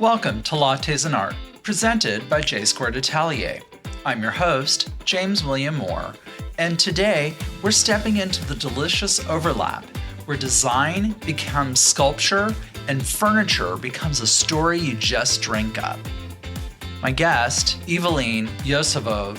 Welcome to Lattes Art, presented by J-Squared Atelier. I'm your host, James William Moore, and today we're stepping into the delicious overlap where design becomes sculpture and furniture becomes a story you just drink up. My guest, Ivelin Yosifov,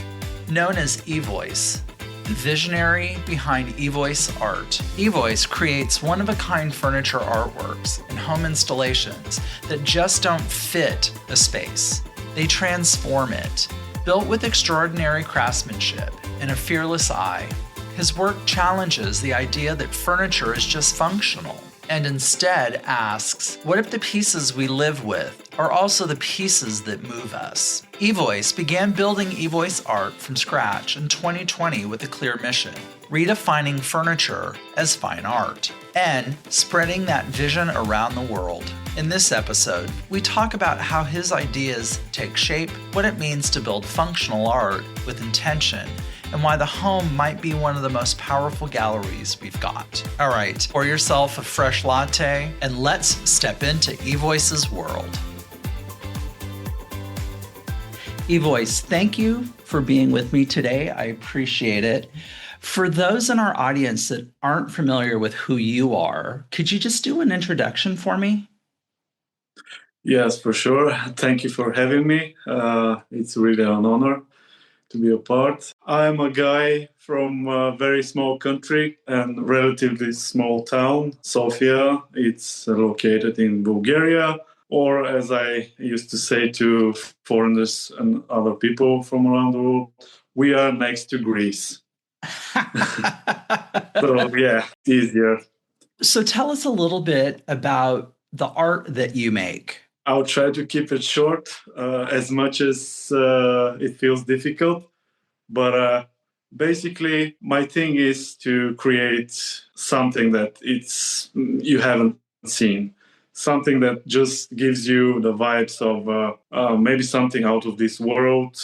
known as Ivoys, the visionary behind Ivoys Art. Ivoys creates one-of-a-kind furniture artworks and home installations that just don't fit a space. They transform it. Built with extraordinary craftsmanship and a fearless eye, his work challenges the idea that furniture is just functional and instead asks, what if the pieces we live with are also the pieces that move us? Ivoys began building Ivoys Art from scratch in 2020 with a clear mission: redefining furniture as fine art and spreading that vision around the world. In this episode, we talk about how his ideas take shape, what it means to build functional art with intention, and why the home might be one of the most powerful galleries we've got. All right, pour yourself a fresh latte and let's step into Ivoys' world. Ivoys, thank you for being with me today. I appreciate it. For those in our audience that aren't familiar with who you are, could you just do an introduction for me? Yes, for sure. Thank you for having me. It's really an honor to be a part. I'm a guy from a very small country and relatively small town, Sofia. It's located in Bulgaria, or as I used to say to foreigners and other people from around the world, we are next to Greece. So yeah, easier. So tell us a little bit about the art that you make. I'll try to keep it short as much as it feels difficult. But basically, my thing is to create something that you haven't seen, something that just gives you the vibes of maybe something out of this world,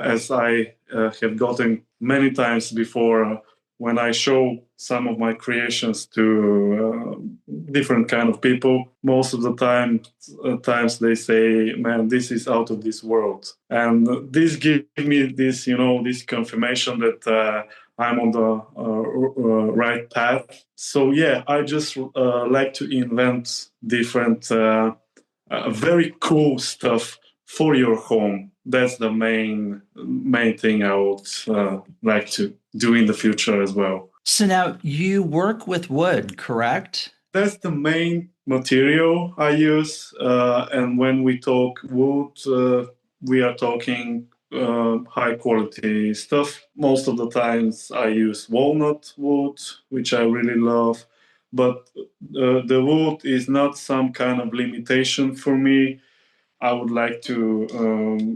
as I have gotten many times before when I show some of my creations to different kind of people. Most of the times they say, man, this is out of this world. And this gives me this, this confirmation that I'm on the right path. So yeah, I just like to invent different, very cool stuff for your home. That's the main thing I would like to do in the future as well. So now you work with wood, correct? That's the main material I use. And when we talk wood, we are talking high quality stuff. Most of the times I use walnut wood, which I really love. But the wood is not some kind of limitation for me. I would like to,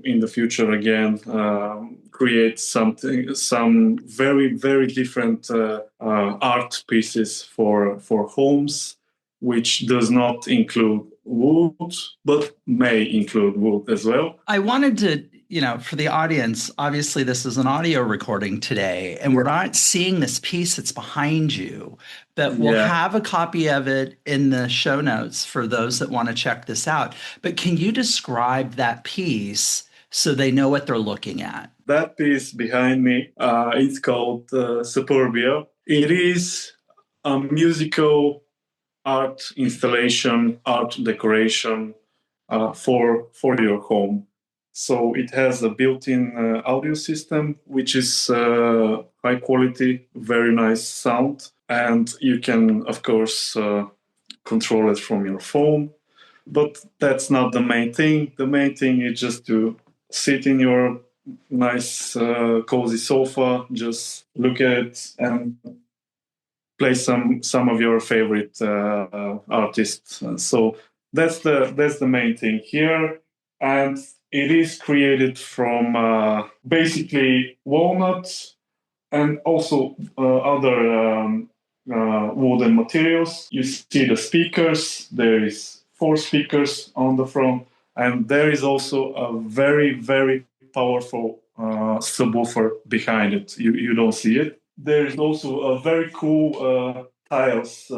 in the future again, create some very, very different art pieces for homes, which does not include wood, but may include wood as well. I wanted to, for the audience, obviously this is an audio recording today, and we're not seeing this piece that's behind you, but we'll have a copy of it in the show notes for those that want to check this out. But can you describe that piece so they know what they're looking at? That piece behind me, it's called Superbia. It is a musical art installation, art decoration for your home. So it has a built-in audio system, which is high quality, very nice sound. And you can, of course, control it from your phone. But that's not the main thing. The main thing is just to sit in your nice, cozy sofa, just look at it and play some of your favorite artists. So that's the main thing here. And it is created from basically walnuts and also other wooden materials. You see the speakers. There is 4 speakers on the front, and there is also a very, very powerful subwoofer behind it. You don't see it. There is also a very cool tiles,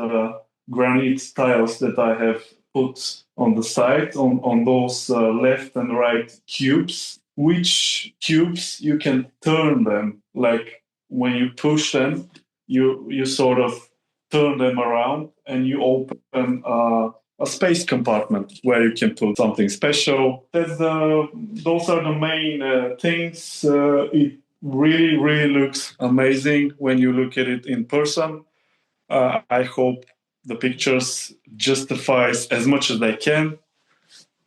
granite tiles that I have put on the side, on those left and right cubes, which cubes you can turn them. Like when you push them, you sort of turn them around and you open a space compartment where you can put something special. Those are the main things. It really, really looks amazing when you look at it in person. I hope the pictures justifies as much as they can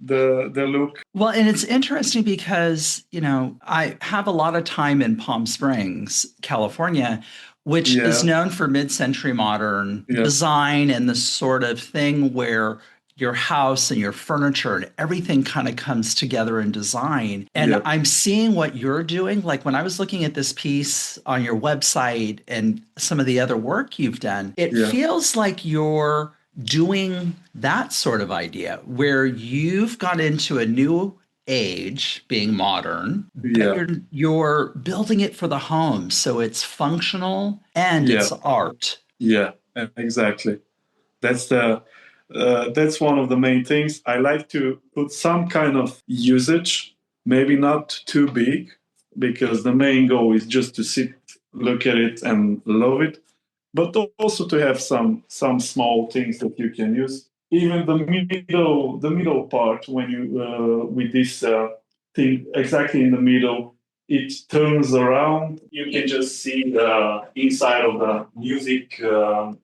the look. Well, and it's interesting because, I have a lot of time in Palm Springs, California, which is known for mid-century modern design and the sort of thing where your house and your furniture and everything kind of comes together in design. And I'm seeing what you're doing. Like when I was looking at this piece on your website and some of the other work you've done, it feels like you're doing that sort of idea where you've got into a new age, being modern, but you're building it for the home. So it's functional and it's art. Yeah, exactly. That's that's one of the main things. I like to put some kind of usage, maybe not too big, because the main goal is just to sit, look at it, and love it. But also to have some small things that you can use. Even the middle part, when you with this thing exactly in the middle, it turns around. You can just see the inside of the music, the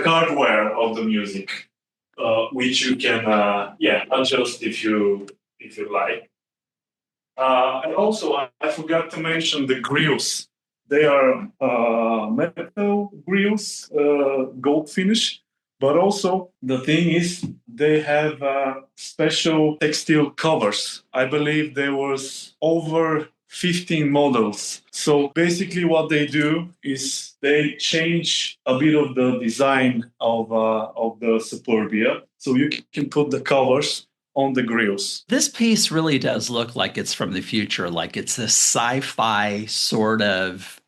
hardware of the music, which you can adjust if you like. And also, I forgot to mention the grills. They are metal grills, gold finish. But also, the thing is, they have special textile covers. I believe there was over 15 models. So basically what they do is they change a bit of the design of the Superbia. So you can put the covers on the grills. This piece really does look like it's from the future, like it's a sci-fi sort of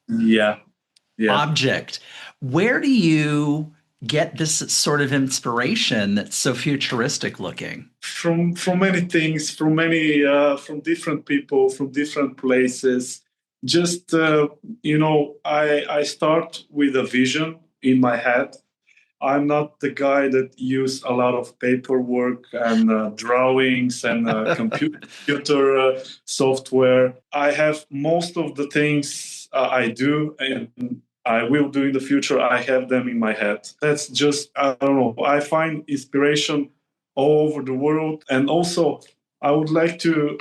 object. Where do you get this sort of inspiration that's so futuristic looking? From many things, from different people, from different places. Just I start with a vision in my head. I'm not the guy that use a lot of paperwork and drawings and computer software. I have most of the things I do and I will do in the future. I have them in my head. That's just, I don't know. I find inspiration all over the world. And also, I would like to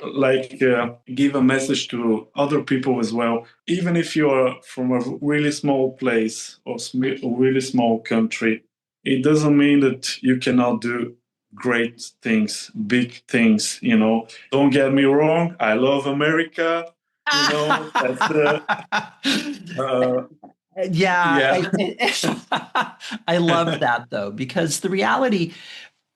give a message to other people as well. Even if you are from a really small place or a really small country, it doesn't mean that you cannot do great things, big things. Don't get me wrong. I love America. That's I love that though, because the reality,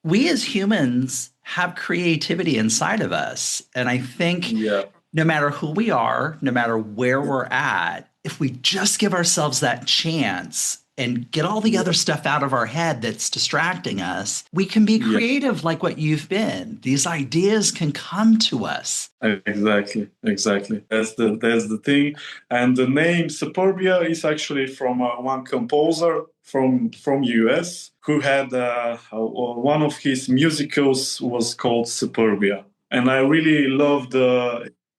we as humans have creativity inside of us. And I think no matter who we are, no matter where we're at, if we just give ourselves that chance and get all the other stuff out of our head that's distracting us, we can be creative like what you've been. These ideas can come to us. Exactly. That's the thing. And the name Superbia is actually from one composer from US who had one of his musicals was called Superbia. And I really loved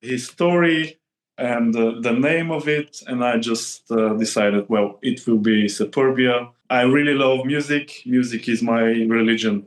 his story and the name of it, and I just decided, well, it will be Superbia. I really love music. Music is my religion.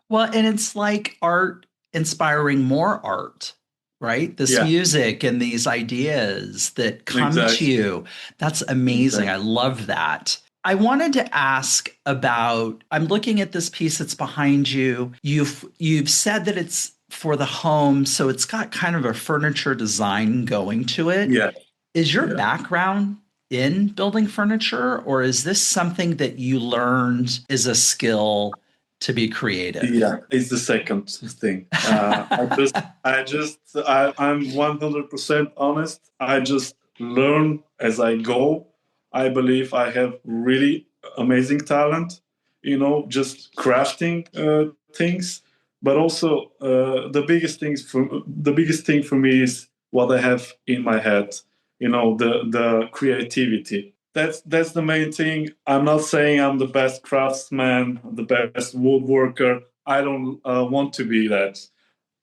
Well, and it's like art inspiring more art, right? This music and these ideas that come to you. That's amazing. I love that. I wanted to ask about, I'm looking at this piece that's behind you. You've said that it's for the home, so it's got kind of a furniture design going to it. Yeah. Is your background in building furniture, or is this something that you learned as a skill to be creative? Yeah, it's the second thing. I'm 100% honest. I just learn as I go. I believe I have really amazing talent, just crafting things, but also the biggest thing for me is what I have in my head. The creativity. That's the main thing. I'm not saying I'm the best craftsman, the best woodworker. I don't want to be that.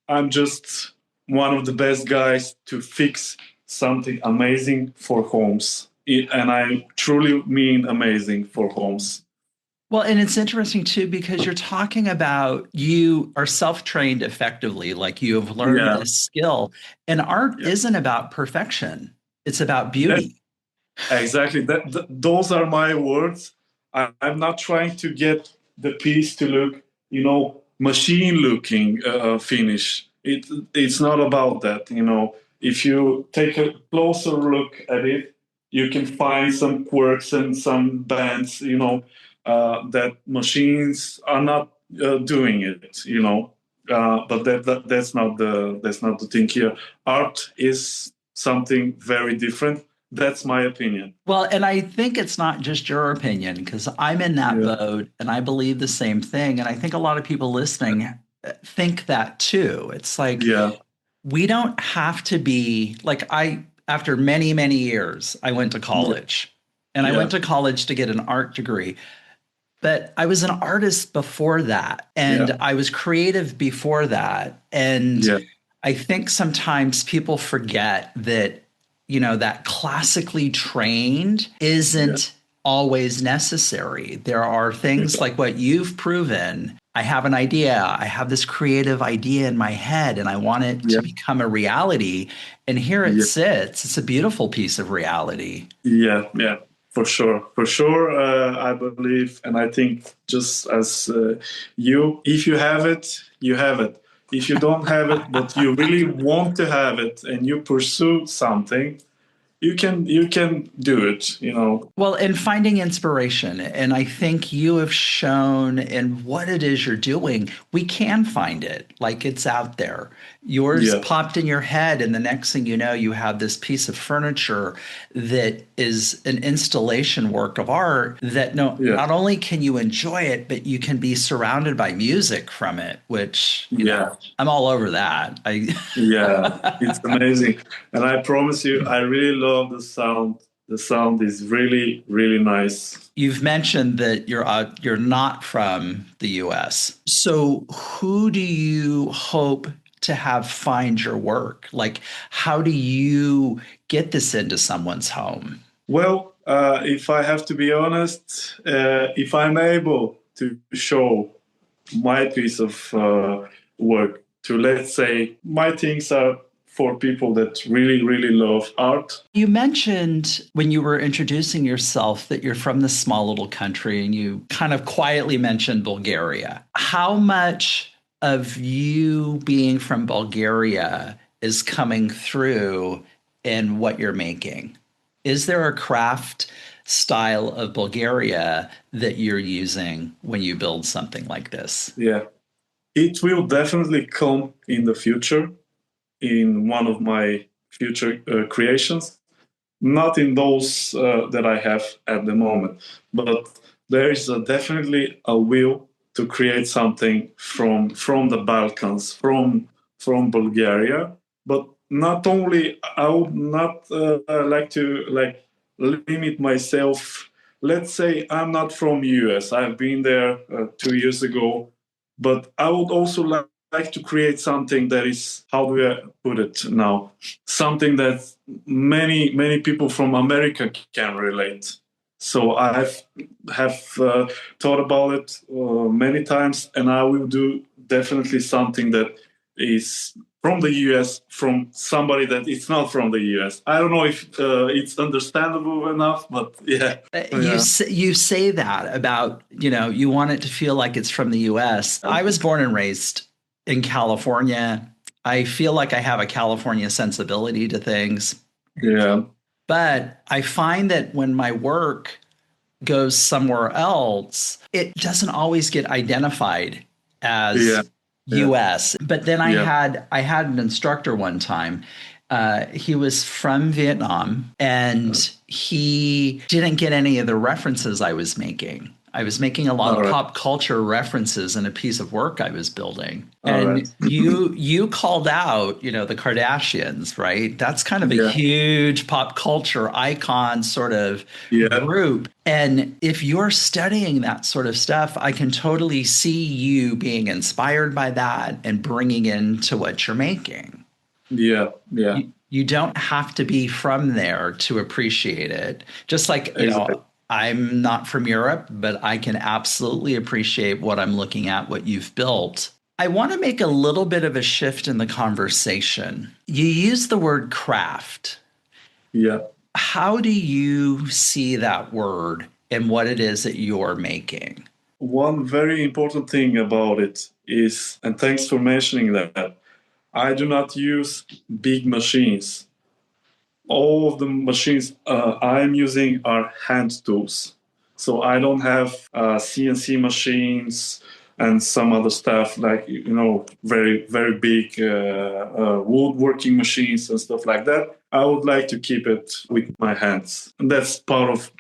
I'm just one of the best guys to fix something amazing for homes. And I truly mean amazing for homes. Well, and it's interesting too, because you're talking about you are self-trained effectively, like you have learned Yeah, this skill. And art yeah. isn't about perfection, it's about That, beauty. exactly. Those are my words. I'm not trying to get the piece to look, machine looking finish. It's not about that. If you take a closer look at it, you can find some quirks and some bands, that machines are not doing it. But that's not the thing here. Art is something very different. That's my opinion. Well, and I think it's not just your opinion, because I'm in that Yeah. boat and I believe the same thing. And I think a lot of people listening think that too. It's like Yeah. we don't have to be like after many, many years, I went to Yeah. college and I Yeah. went to college to get an art degree. But I was an artist before that, and Yeah. I was creative before that. And Yeah. I think sometimes people forget that, that classically trained Yeah. isn't always necessary. There are things like what you've proven. I have an idea. I have this creative idea in my head, and I want it Yeah. to become a reality. And here it Yeah. sits. It's a beautiful piece of reality. Yeah. Yeah. For sure. For sure. I believe, and I think just as if you have it, you have it. If you don't have it, but you really want to have it and you pursue something, you can do it. Well, in finding inspiration, and I think you have shown in what it is you're doing, we can find it. Like it's out there. Yours Yeah. popped in your head, and the next thing you know, you have this piece of furniture that is an installation work of art that Yeah. not only can you enjoy it, but you can be surrounded by music from it, which, Yeah. I'm all over that. I Yeah, it's amazing. And I promise you, I really love the sound. The sound is really, really nice. You've mentioned that you're not from the US. So who do you hope to have find your work? Like, how do you get this into someone's home? Well, if I have to be honest, if I'm able to show my piece of work to, let's say, my things are for people that really, really love art. You mentioned when you were introducing yourself that you're from this small little country and you kind of quietly mentioned Bulgaria. How much of you being from Bulgaria is coming through in what you're making? Is there a craft style of Bulgaria that you're using when you build something like this? Yeah, it will definitely come in the future in one of my future creations. Not in those that I have at the moment, but there is definitely a will to create something from the Balkans, from Bulgaria. But not only, I would not like to limit myself. Let's say I'm not from US. I've been there 2 years ago, but I would also like to create something that is, how do I put it now, something that many people from America can relate. So I have thought about it many times, and I will do definitely something that is from the US, from somebody that it's not from the US. I don't know if it's understandable enough, but yeah. You say that about, you want it to feel like it's from the US. I was born and raised in California. I feel like I have a California sensibility to things. Yeah. But I find that when my work goes somewhere else, it doesn't always get identified as Yeah. US. But then Yeah. I had an instructor one time. He was from Vietnam and he didn't get any of the references I was making. I was making a lot All of right. pop culture references in a piece of work I was building. All right. And you called out, the Kardashians, right? That's kind of a Yeah. huge pop culture icon sort of Yeah. group. And if you're studying that sort of stuff, I can totally see you being inspired by that and bringing into what you're making. Yeah. Yeah. You don't have to be from there to appreciate it. Just like, Exactly. I'm not from Europe, but I can absolutely appreciate what I'm looking at, what you've built. I want to make a little bit of a shift in the conversation. You use the word craft. Yeah. How do you see that word and what it is that you're making? One very important thing about it is, and thanks for mentioning that, I do not use big machines. All of the machines I'm using are hand tools. So I don't have CNC machines and some other stuff like, very, very big woodworking machines and stuff like that. I would like to keep it with my hands. And that's part of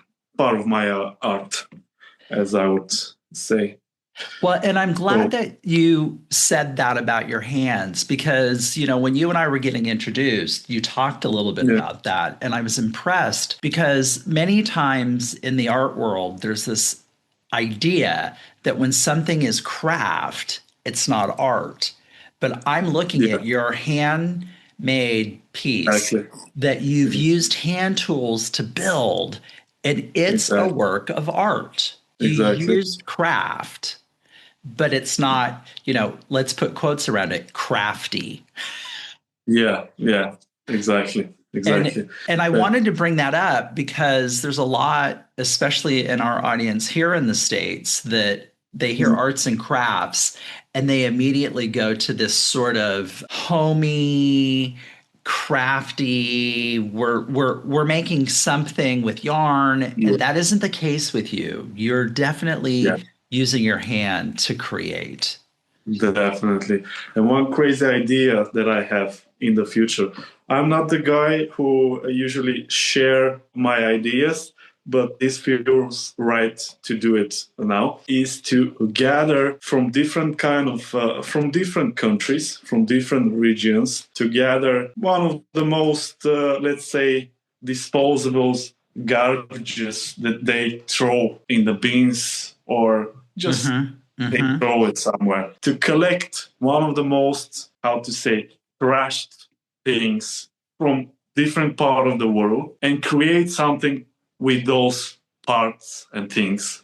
my art, as I would say. Well, and I'm So, glad that you said that about your hands because, when you and I were getting introduced, you talked a little bit yeah, about that. And I was impressed because many times in the art world, there's this idea that when something is craft, it's not art. But I'm looking yeah, at your handmade piece exactly, that you've used hand tools to build, and it's a exactly, work of art. You exactly. used craft, but it's not, let's put quotes around it, crafty. Yeah, yeah, exactly, And exactly. and I But wanted to bring that up because there's a lot, especially in our audience here in the States, that they hear arts and crafts and they immediately go to this sort of homey, crafty, we're making something with yarn, yeah, and that isn't the case with you. You're yeah, definitely using your hand to create. definitely. And one crazy idea that I have in the future. I'm not the guy who usually share my ideas, but this feels right to do it now. Is to gather from different from different countries, from different regions, to gather one of the most, let's say, disposables garbages that they throw in the bins or just Mm-hmm. they Mm-hmm. throw it somewhere to collect one of the most, how to say, trashed things from different part of the world and create something with those parts and things.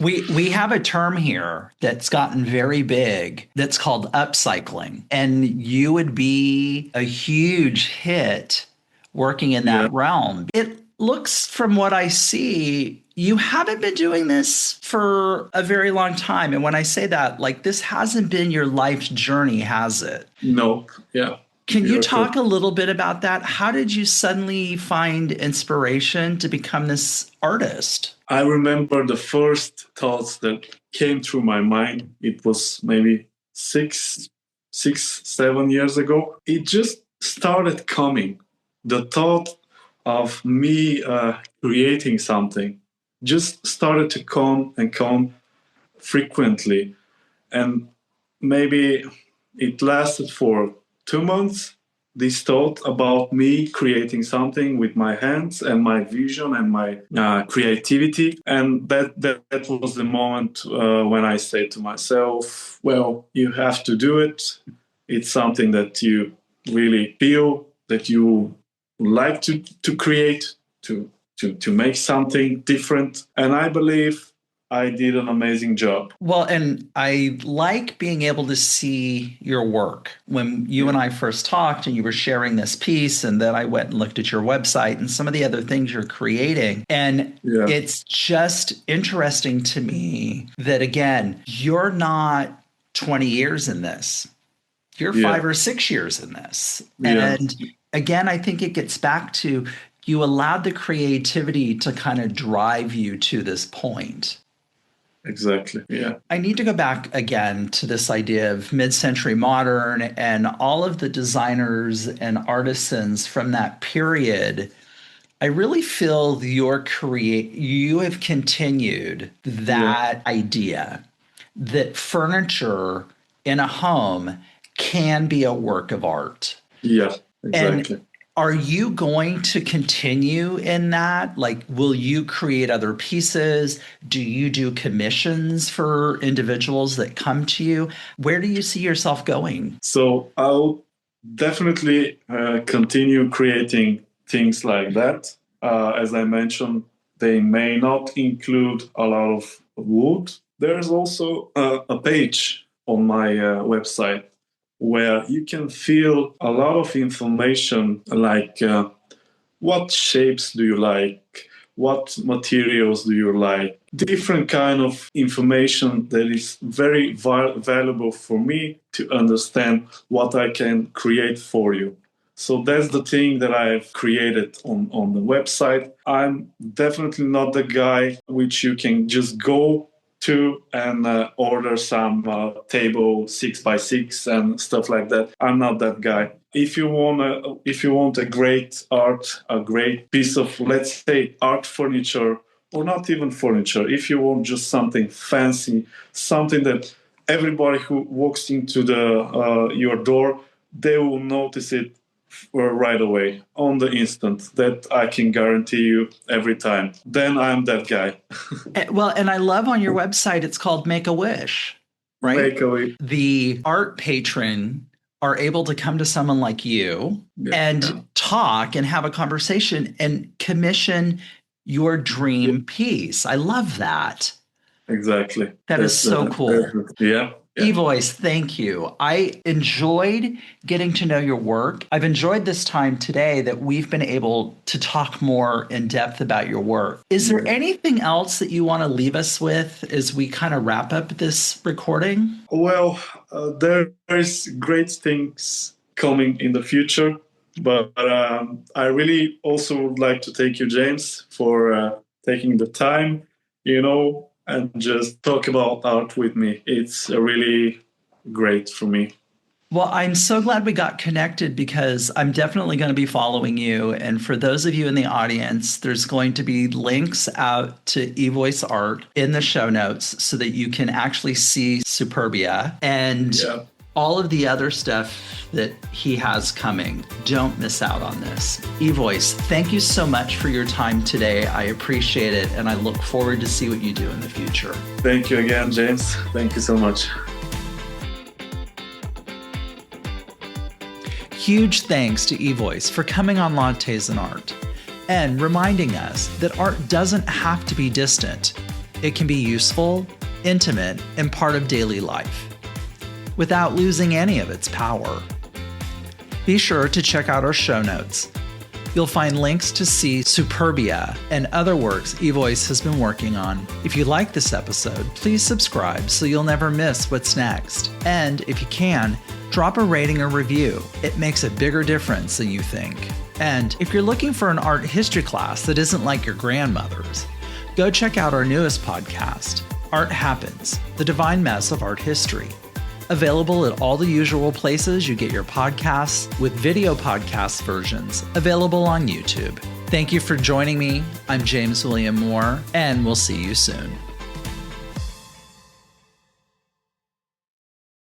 We have a term here that's gotten very big that's called upcycling. And you would be a huge hit working in Yeah, that realm. It looks from what I see, you haven't been doing this for a very long time. And when I say that, like this hasn't been your life's journey, has it? no, yeah, Can you you're correct. talk a little bit about that? How did you suddenly find inspiration to become this artist? I remember the first thoughts that came through my mind. It was maybe 7 years ago. It just started coming. The thought of me creating something just started to come and come frequently. And maybe it lasted for 2 months. This thought about me creating something with my hands and my vision and my creativity, and that was the moment when I said to myself, "Well, you have to do it. It's something that you really feel that you like to create, to make something different." And I believe I did an amazing job. Well, and I like being able to see your work. When you and I first talked and you were sharing this piece, and then I went and looked at your website and some of the other things you're creating. And Yeah, it's just interesting to me that, again, you're not 20 years in this, you're yeah, 5 or 6 years in this. yeah. And again, I think it gets back to you allowed the creativity to kind of drive you to this point. Exactly. Yeah. I need to go back again to this idea of mid century modern and all of the designers and artisans from that period I really feel you have continued Yeah. that idea that furniture in a home can be a work of art. Yeah, And exactly. are you going to continue in that? Like, will you create other pieces? Do you do commissions for individuals that come to you? Where do you see yourself going? So I'll definitely continue creating things like that. As I mentioned, they may not include a lot of wood. There's also a page on my website where you can feel a lot of information like what shapes do you like, what materials do you like, different kind of information that is very valuable for me to understand what I can create for you. So that's the thing that I've created on the website. I'm definitely not the guy which you can just go to and order some table 6x6 and stuff like that. I'm not that guy. If you want a great art, a great piece of, let's say, art furniture, or not even furniture, if you want just something fancy, something that everybody who walks into the your door, they will notice it right away, on the instant. That I can guarantee you every time. Then I'm that guy. Well, and I love on your website, it's called Make a Wish, right? Make a way. The art patron are able to come to someone like you and talk and have a conversation and commission your dream piece. I love that. Exactly. That is so cool. Yeah. Ivoys, thank you. I enjoyed getting to know your work. I've enjoyed this time today that we've been able to talk more in depth about your work. Is there anything else that you want to leave us with as we kind of wrap up this recording? Well, there's great things coming in the future, but I really also would like to thank you, James, for taking the time, and just talk about art with me. It's really great for me. Well, I'm so glad we got connected because I'm definitely going to be following you. And for those of you in the audience, there's going to be links out to Ivoys Art in the show notes so that you can actually see Superbia and all of the other stuff that he has coming. Don't miss out on this. Ivoys, thank you so much for your time today. I appreciate it, and I look forward to see what you do in the future. Thank you again, James. Thank you so much. Huge thanks to Ivoys for coming on Lattes Art and reminding us that art doesn't have to be distant. It can be useful, intimate, and part of daily life without losing any of its power. Be sure to check out our show notes. You'll find links to see Superbia and other works Ivoys has been working on. If you like this episode, please subscribe so you'll never miss what's next. And if you can, drop a rating or review. It makes a bigger difference than you think. And if you're looking for an art history class that isn't like your grandmother's, go check out our newest podcast, Art Happens, The Divine Mess of Art History. Available at all the usual places you get your podcasts, with video podcast versions available on YouTube. Thank you for joining me. I'm James William Moore, and we'll see you soon.